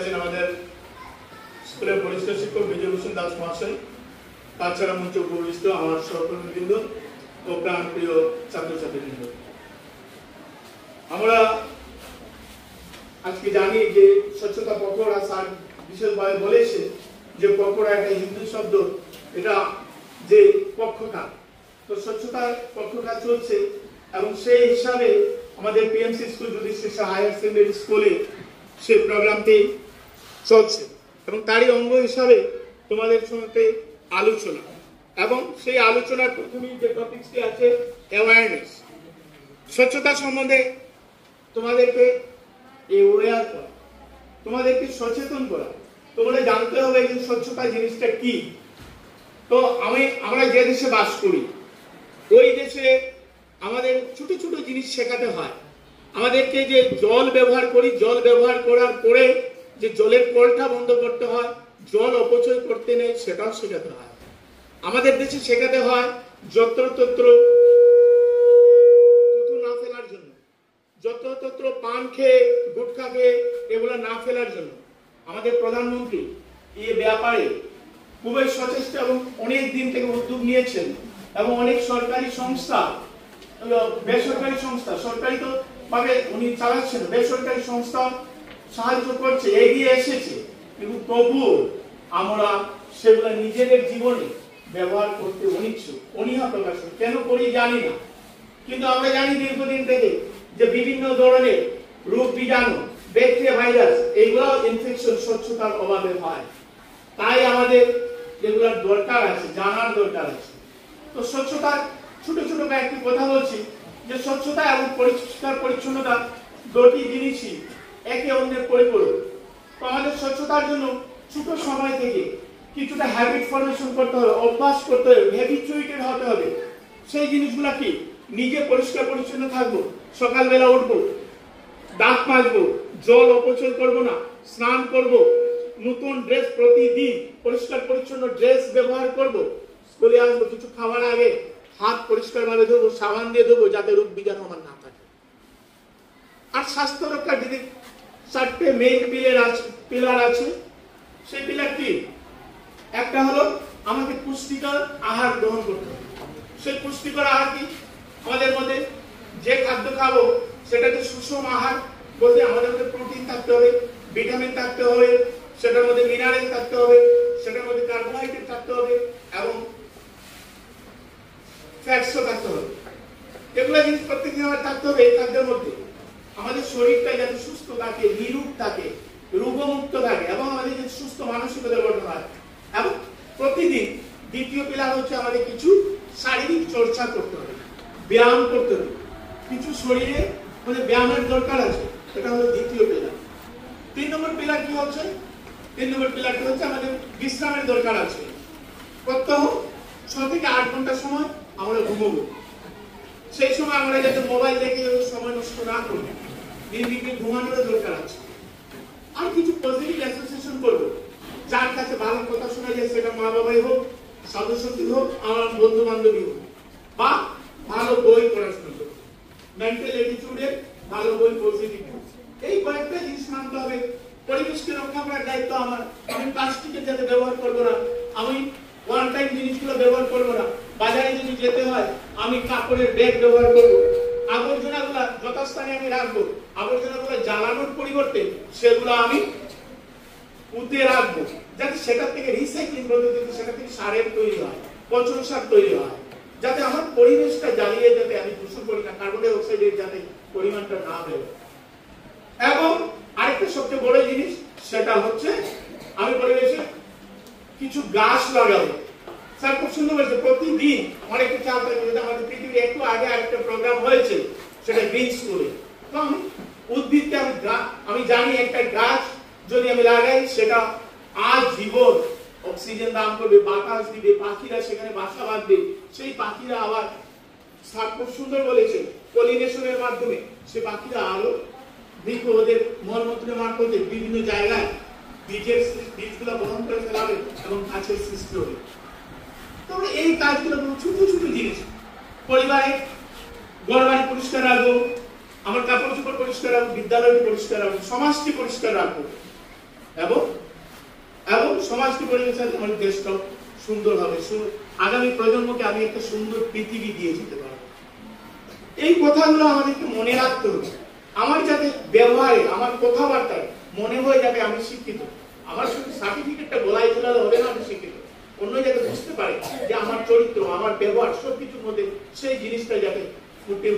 আছেন আমাদের স্কুলের বরিষ্ঠ শিক্ষক বিজয়ভূষণ দাস মহাশয়, তাছাড়া মঞ্চ উপবিষ্ট আমার সহকর্মীবৃন্দ ও প্রাণপ্রিয় ছাত্রছাত্রীবৃন্দ। আমরা আজকে জানি যে স্বচ্ছতা পখোড়া স্যার বিশেষভাবে বলেছে যে পখোড়া একটা হিন্দু শব্দ, এটা যে পক্ষঘাত, তো স্বচ্ছতার পক্ষঘাত চলছে এবং সেই হিসাবে আমাদের PMC school judicial higher secondary স্কুলে সেই প্রোগ্রামটি চলছে এবং তারই অঙ্গ হিসাবে তোমাদের সঙ্গে আলোচনা, এবং সেই আলোচনার প্রথমেই যে টপিকটি আছে অ্যাওয়ারনেস, স্বচ্ছতা সম্বন্ধে তোমাদেরকে অ্যাওয়্যার করা, তোমাদেরকে সচেতন করা। তোমরা জানতে হবে যে স্বচ্ছতা জিনিসটা কি। তো আমরা যে দেশে বাস করি ওই দেশে আমাদের ছোট ছোট জিনিস শেখাতে হয়। আমাদেরকে যে জল ব্যবহার করি, জল ব্যবহার করার পরে যে জলের কলটা বন্ধ করতে হয়, জল অপচয় করতে নেই, সেটাও শেখাতে হয়। আমাদের দেশে শেখাতে হয় যত্রতত্র থুতু না ফেলার জন্য, যত্রতত্র পান খেয়ে গুটখা খেয়ে এগুলো না ফেলার জন্য। আমাদের প্রধানমন্ত্রী এই ব্যাপারে খুবই সচেষ্ট এবং অনেক দিন থেকে উদ্যোগ নিয়েছেন এবং অনেক সরকারি সংস্থা, বেসরকারি সংস্থা, সরকারি তো ভাবে উনি চালাচ্ছেন, বেসরকারি সংস্থা সাহায্য করছে, এগিয়ে এসেছে, কিন্তু তবুও আমরা সেগুলো নিজেদের জীবনে ব্যবহার করতে অনীহা প্রকাশ করি। কেন করি জানি না, কিন্তু আমরা জানি দীর্ঘদিন থেকে যে বিভিন্ন ধরনের রোগ বীজাণু, ব্যাকটেরিয়া, ভাইরাস, এইগুলো ইনফেকশন স্বচ্ছতার অভাবে হয়। তাই আমাদের যেগুলোর দরকার আছে, জানার দরকার আছে। তো স্বচ্ছতার ছোট ছোট কয়েকটি কথা বলছি যে স্বচ্ছতা এবং পরিষ্কার পরিচ্ছন্নতা দুটি জিনিসই একে অন্যের পরিপূরক। তো আমাদের স্বচ্ছতার জন্য ছোট সময় থেকে কিছুটা হ্যাবিট ফর্মেশন করতে হবে, অভ্যাস করতে হবে, হ্যাবিচুয়েটেড হতে হবে। সেই জিনিসগুলো কি? নিজে পরিষ্কার পরিচ্ছন্ন থাকবো, সকালবেলা উঠবো, দাঁত মাজবো, জল অপচয় করব না, স্নান করব, নতুন ড্রেস প্রতিদিন পরিষ্কার পরিচ্ছন্ন ড্রেস ব্যবহার করব, স্কুলে আসবো, কিছু খাওয়ার আগে হাত পরিষ্কার ভাবে ধোবো, সাবান দিয়ে ধোবো যাতে রোগ বীজাণু আমার না থাকে। আর স্বাস্থ্য রক্ষার যদি 4টে মেইন পিলার আছে, সেই পিলার কি? একটা হলো আমাকে পুষ্টিকর আহার গ্রহণ করতে হবে। সেই পুষ্টিকর আহার কি? আমাদের মধ্যে যে খাদ্য খাবো সেটাতে সুষম আহার বলতে আমাদের মধ্যে প্রোটিন থাকতে হবে, ভিটামিন থাকতে হবে, সেটার মধ্যে মিনারেল থাকতে হবে, সেটার মধ্যে কার্বোহাইড্রেট থাকতে হবে এবং ফ্যাটসও থাকতে হবে। এগুলো জিনিস প্রত্যেকদিন আমার থাকতে হবে। এই খাদ্যের মধ্যে আমাদের শরীরটা যাতে সুস্থ থাকে, নিরোগ থাকে, রোগমুক্ত থাকে এবং আমাদের যে সুস্থ মানসিকতা গঠন হয়। এবং প্রতিদিন দ্বিতীয় পিলার হচ্ছে আমাদের কিছু শারীরিক চর্চা করতে হবে, ব্যায়াম করতে হবে। কিছু শরীরে আমাদের ব্যায়ামের দরকার আছে, এটা হলো দ্বিতীয় পিলার। 3 নম্বর পিলার কি হচ্ছে? 3 নম্বর পিলারটি হচ্ছে আমাদের বিশ্রামের দরকার আছে। প্রত্যহ 6 থেকে 8 ঘন্টা সময় আমরা ঘুমাবো। সেই সময় আমরা যাতে মোবাইল দেখে সময় নষ্ট না করি, নির্বিঘ্নে ঘুমানোর দরকার আছে। আর কিছু পজিটিভ অ্যাসোসিয়েশন করবো, যার কাছে ভালো কথা শোনা যায়, সেটা মা বাবাই হোক, সদস্যই হোক, আমার বন্ধু বান্ধবী হোক, বা ভালো বই পড়াশোনা করবো, মেন্টাল অ্যাটিটিউডের ভালো বই, পজিটিভ। এই কয়েকটা জিনিস মানতে হবে। পরিবেশকে রক্ষা করার দায়িত্ব আমার। আমি প্লাস্টিকের যাতে ব্যবহার করবো না, আমি ওয়ান টাইম জিনিসগুলো ব্যবহার করবো না, বাজারে যদি যেতে হয় আমি কাপড়ের ব্যাগ ব্যবহার করবো, আবর্জনাগুলা যথাস্থানে আমি রাখবো, আবর্জনাগুলো জ্বালানোর পরিবর্তে সেগুলো আমি পুঁতে রাখবো, যাতে সেটা থেকে রিসাইক্লিং পদ্ধতিতে সেটা থেকে সারের তৈরি হয়, পচন সার তৈরি হয়, যাতে আমার পরিবেশটা জ্বালিয়ে যাতে আমি দূষণ করি না, কার্বন ডাই অক্সাইডের যাতে পরিমাণটা না বেড়ে। এবং আরেকটা সবচেয়ে বড় জিনিস, সেটা হচ্ছে আমি পরিবেশে কিছু গাছ লাগাবো। স্যার খুব সুন্দর বলছে, প্রতিদিন অনেকটা চাপ থাকে। আমাদের পৃথিবীর একটু আগে আরেকটা প্রোগ্রাম হয়েছে, সেটা গ্রিন স্কুলে। তো আমি উদ্ভিদকে আমি জানি একটা গাছ যদি আমি লাগাই সেটা আজীবন অক্সিজেন দান করবে, বাতাস দিবে, পাখিরা সেখানে বাসা বাঁধবে। সেই পাখিরা আবার স্যার খুব সুন্দর বলেছে, পলিনেশনের মাধ্যমে সে পাখিরা আরো বৃক্ষ ওদের মলমূত্রের মারফতে বিভিন্ন জায়গায় বীজগুলো বহন করে ফেলাবে এবং গাছের সৃষ্টি হবে। তবে এই কাজগুলো ছোট ছোট জিনিস। পরিবারে ঘরবাড়ি পরিষ্কার রাখবো, আমার কাপড় চোপড় পরিষ্কার রাখবো, বিদ্যালয়টি পরিষ্কার রাখবো, সমাজটি পরিষ্কার রাখবো। এবং এবং সমাজকে পরিবেশন আমাদের দেশটাও সুন্দর হবে, আগামী প্রজন্মকে আমি একটা সুন্দর পৃথিবী দিয়ে যেতে পারবো। এই কথাগুলো আমাদেরকে মনে রাখতে হবে। আমার যাতে ব্যবহারে, আমার কথাবার্তায় মনে হয় যাতে আমি শিক্ষিত। আমার শুধু সার্টিফিকেটটা গলায় ঝোলালে হবে না আমি শিক্ষিত, অন্য যাতে বুঝতে পারে যে আমার চরিত্র, আমার ব্যবহার সবকিছুর মধ্যে সেই জিনিসটা যাতে ফুটে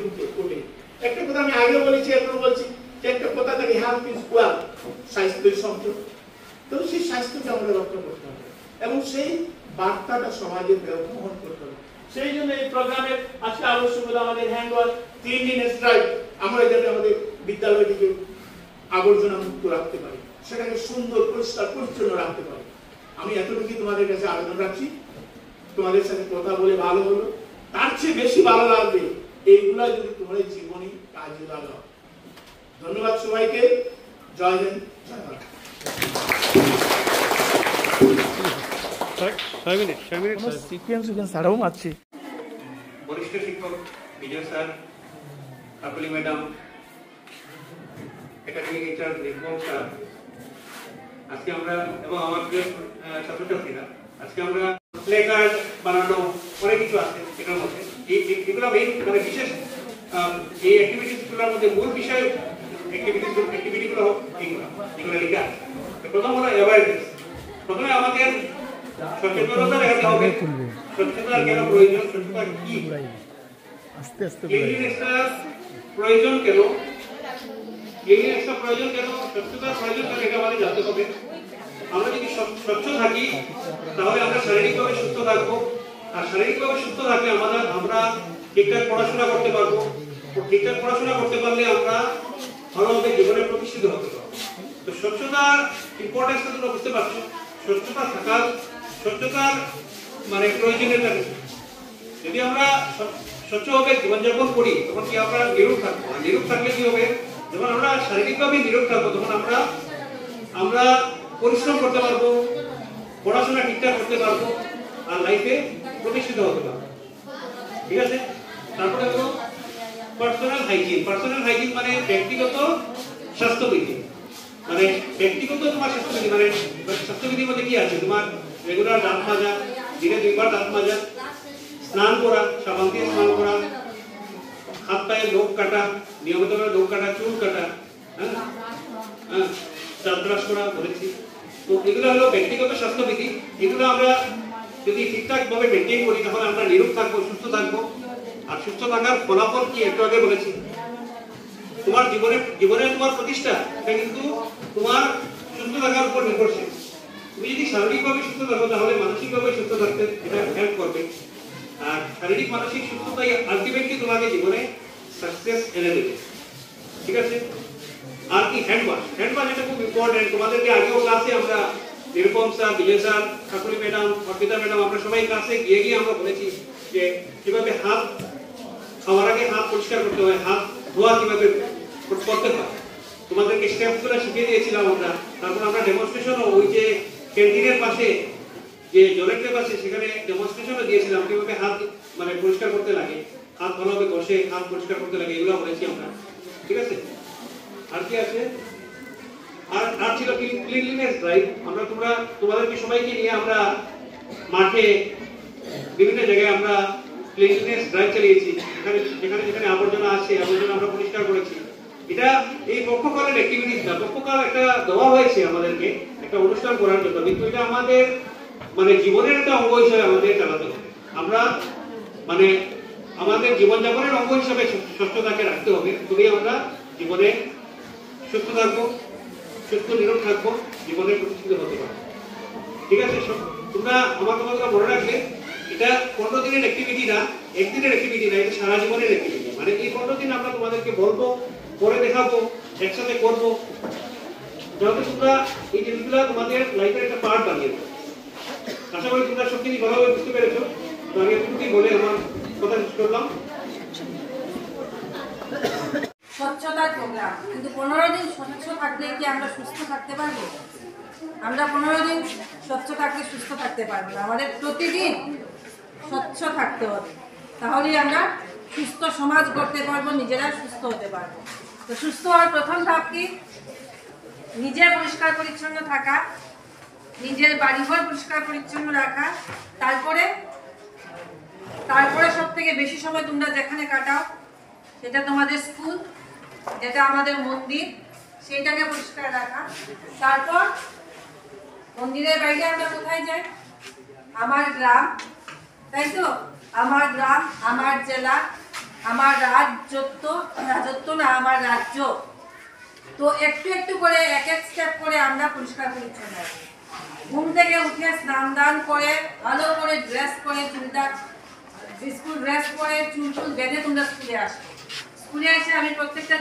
ওঠে। একটা কথা আমি আগে বলেছি, এখন বলছি যে একটা কথা থাকে, হেলথ ইজ ওয়েলথ, স্বাস্থ্যের সম্পদ। তো সেই স্বাস্থ্যকে আমরা রক্ষা করতে হবে এবং সেই বার্তাটা সমাজে বহন করতে হবে। সেই জন্য এই প্রোগ্রামের আজকে আবশ্যক হলো আমাদের হ্যান্ড ওয়াশ ক্লিনলিনেস ড্রাইভ। আমরা যাতে আমাদের বিদ্যালয়টিকে আবর্জনা মুক্ত রাখতে পারি, সেটাকে সুন্দর পরিষ্কার পরিচ্ছন্ন রাখতে পারি। আমি এতটুকু তোমাদের কাছে আবেদন রাখছি। তোমাদের সাথে কথা বলে ভালো হলো, তার চেয়ে বেশি ভালো লাগবে এইগুলা যদি তোমাদের জীবনে কাজে লাগাও। ধন্যবাদ সবাইকে। জয় হিন্দ, জয় ভারত। বরিষ্ঠ শিক্ষক বিজয় স্যার, কাকলি ম্যাডাম, একাডেমিক ইনচার্জ নির্মল স্যার, আজকে আমরা এবং আমার প্রিয় ছাত্রছাত্রীরা, আজকে আমরা প্লে কার্ড বানানো অনেক কিছু আছে এটার মধ্যে। এগুলো মেইন মানে বিশেষ এই অ্যাক্টিভিটিসগুলোর মধ্যে মূল বিষয় অ্যাক্টিভিটিগুলো এগুলো লেখা আছে। প্রথম হলো অ্যাওয়ারনেস। প্রথমে আমাদের সচেতনতা দেখাতে হবে, সচেতনতা কেন প্রয়োজন, সচেতনতা কি, ক্লিনলিনেসটা প্রয়োজন কেন, ক্লিনলিনেসটা প্রয়োজন কেন, সচেতনতার প্রয়োজন কেন, এটা আমাদের জানতে হবে। আমরা যদি স্বচ্ছ থাকি তাহলে আমরা শারীরিকভাবে সুস্থ থাকবো, আর শারীরিকভাবে সুস্থ থাকলে আমরা ঠিকঠাক পড়াশোনা করতে পারবো। ঠিকঠাক পড়াশোনা করতে পারলে আমরা ভালোভাবে জীবনে প্রতিষ্ঠিত হতে পারবো। তো স্বচ্ছতার ইম্পর্টেন্সটা তোমরা বুঝতে পারছো। স্বচ্ছতার মানে প্রয়োজনীয়তা। যদি আমরা স্বচ্ছভাবে জীবনযাপন করি তখন কি আমরা নিরোগ থাকবো। নিরোগ থাকলে কি হবে, যখন আমরা শারীরিকভাবে নিরোগ থাকবো তখন আমরা পরিশ্রম করতে পারবো, পড়াশোনা ঠিকঠাক করতে পারবো, আর লাইফে প্রতিষ্ঠিত হতে পারবো। ঠিক আছে। তারপরে হলো পার্সোনাল হাইজিন। পার্সোনাল হাইজিন মানে ব্যক্তিগত স্বাস্থ্যবিধি। মানে ব্যক্তিগত তোমার স্বাস্থ্যবিধি, মানে স্বাস্থ্যবিধির মধ্যে কি আছে, তোমার রেগুলার দাঁত মাজা, দিনে 2 বার দাঁত মাজা, স্নান করা, সাবান দিয়ে স্নান করা, হাত পায়ে নখ কাটা, নিয়মিতভাবে নখ কাটা, চুল কাটা, হ্যাঁ, দাঁত ব্রাশ করা বলেছি। তো এগুলো হলো ব্যক্তিগত স্বাস্থ্যবিধি। এগুলো আমরা যদি ঠিকঠাক ভাবে মেনটেন করি তাহলে আমরা নিরোগ থাকবো, সুস্থ থাকবো। আর সুস্থ থাকার ফলাফল কি একটু আগে বলেছি, তোমার জীবনের তোমার প্রতিষ্ঠা এটা কিন্তু তোমার সুস্থ থাকার উপর নির্ভরশীল। তুমি যদি শারীরিকভাবে সুস্থ থাকো তাহলে মানসিকভাবে সুস্থ থাকতে এটা হেল্প করবে। আর শারীরিক মানসিক সুস্থতাই আলটিমেটলি তোমাকে জীবনে সাকসেস এনে দেবে। ঠিক আছে। আর কি হ্যান্ড ওয়াশ এটা খুব ইম্পর্টেন্ট। তোমাদেরকে আগেও ক্লাসে আমরা নিরুপম স্যার, বিজয় স্যার, ঠাকুরি ম্যাডাম, অর্পিতা ম্যাডাম, আমরা সবাই ক্লাসে গিয়ে আমরা বলেছি যে কিভাবে হাত খাওয়ার আগে হাত পরিষ্কার করতে হয়, হাত ধোয়া কিভাবে করতে হয়। তোমাদেরকে স্টেপসগুলো শিখিয়ে দিয়েছিলাম আমরা। তারপর আমরা ডেমনস্ট্রেশনও ওই যে ক্যান্টিনের পাশে যে জলের পাশে সেখানে ডেমনস্ট্রেশনও দিয়েছিলাম কিভাবে হাত মানে পরিষ্কার করতে লাগে, হাত ভালোভাবে ঘষে হাত পরিষ্কার করতে লাগে, এগুলো বলেছি আমরা। ঠিক আছে। আর কি আছে, আর ছিল ক্লিনলিনেস ড্রাইভ। আমরা তোমাদেরকে সবাইকে নিয়ে আমরা মাঠে বিভিন্ন জায়গায় আমরা ক্লিনলিনেস ড্রাইভ চালিয়েছি। যেখানে আবর্জনা আছে আবর্জনা আমরা পরিষ্কার করেছি। এটা এই পক্ষকালের অ্যাক্টিভিটিস না, পক্ষকাল একটা দেওয়া হয়েছে আমাদেরকে একটা অনুষ্ঠান করার জন্য, কিন্তু এটা আমাদের মানে জীবনের একটা অঙ্গ হিসেবে আমাদের চালাতে হবে। আমরা মানে আমাদের জীবনযাপনের অঙ্গ হিসেবে স্বচ্ছতাকে রাখতে হবে, তবেই আমরা জীবনে সুস্থ থাকবো, সুস্থ নিরোগ থাকবো, জীবনে প্রতিষ্ঠিত হতে পারবো। ঠিক আছে। তোমরা আমার কথা মনে রাখলে এটা 15 দিনের অ্যাক্টিভিটি না, একদিনের অ্যাক্টিভিটি না, এটা সারা জীবনের অ্যাক্টিভিটি। মানে এই 15 দিন আমরা তোমাদেরকে বলবো, করে দেখাবো, একসাথে করবো, যাতে তোমরা এই জিনিসগুলো তোমাদের লাইফের একটা পার্ট বানিয়ে দেবো। আশা করি তোমরা সব কিছু ভালোভাবে বুঝতে পেরেছো। তো আমি একটুকুই বলে আমার কথা শেষ করলাম। স্বচ্ছতার প্রোগ্রাম, কিন্তু 15 দিন স্বচ্ছ থাকলে কি আমরা সুস্থ থাকতে পারবো? আমরা 15 দিন স্বচ্ছ থাকলে সুস্থ থাকতে পারবো না। আমাদের প্রতিদিন স্বচ্ছ থাকতে হবে, তাহলেই আমরা সুস্থ সমাজ গড়তে পারবো, নিজেরা সুস্থ হতে পারবো। তো সুস্থ হওয়ার প্রথম ধাপ কি? নিজে পরিষ্কার পরিচ্ছন্ন থাকা, নিজের বাড়িঘর পরিষ্কার পরিচ্ছন্ন রাখা, তারপরে সব থেকে বেশি সময় তোমরা যেখানে কাটাও সেটা তোমাদের স্কুল, যেটা আমাদের মন্দির, সেইটাকে পরিষ্কার রাখা। তারপর মন্দিরের বাইরে আমরা কোথায় যাই? আমার গ্রাম, তাই তো? আমার গ্রাম, আমার জেলা, আমার রাজত্ব না, আমার রাজ্য। তো একটু একটু করে এক এক স্টেপ করে আমরা পরিষ্কার পরিচ্ছন্ন রাখি। ঘুম থেকে উঠে স্নান দান করে ভালো করে ড্রেস করে স্কুল ড্রেস পরে চুল বেঁধে তোমরা স্কুলে আসো। স্কুলে এসে আমি প্রত্যেকটা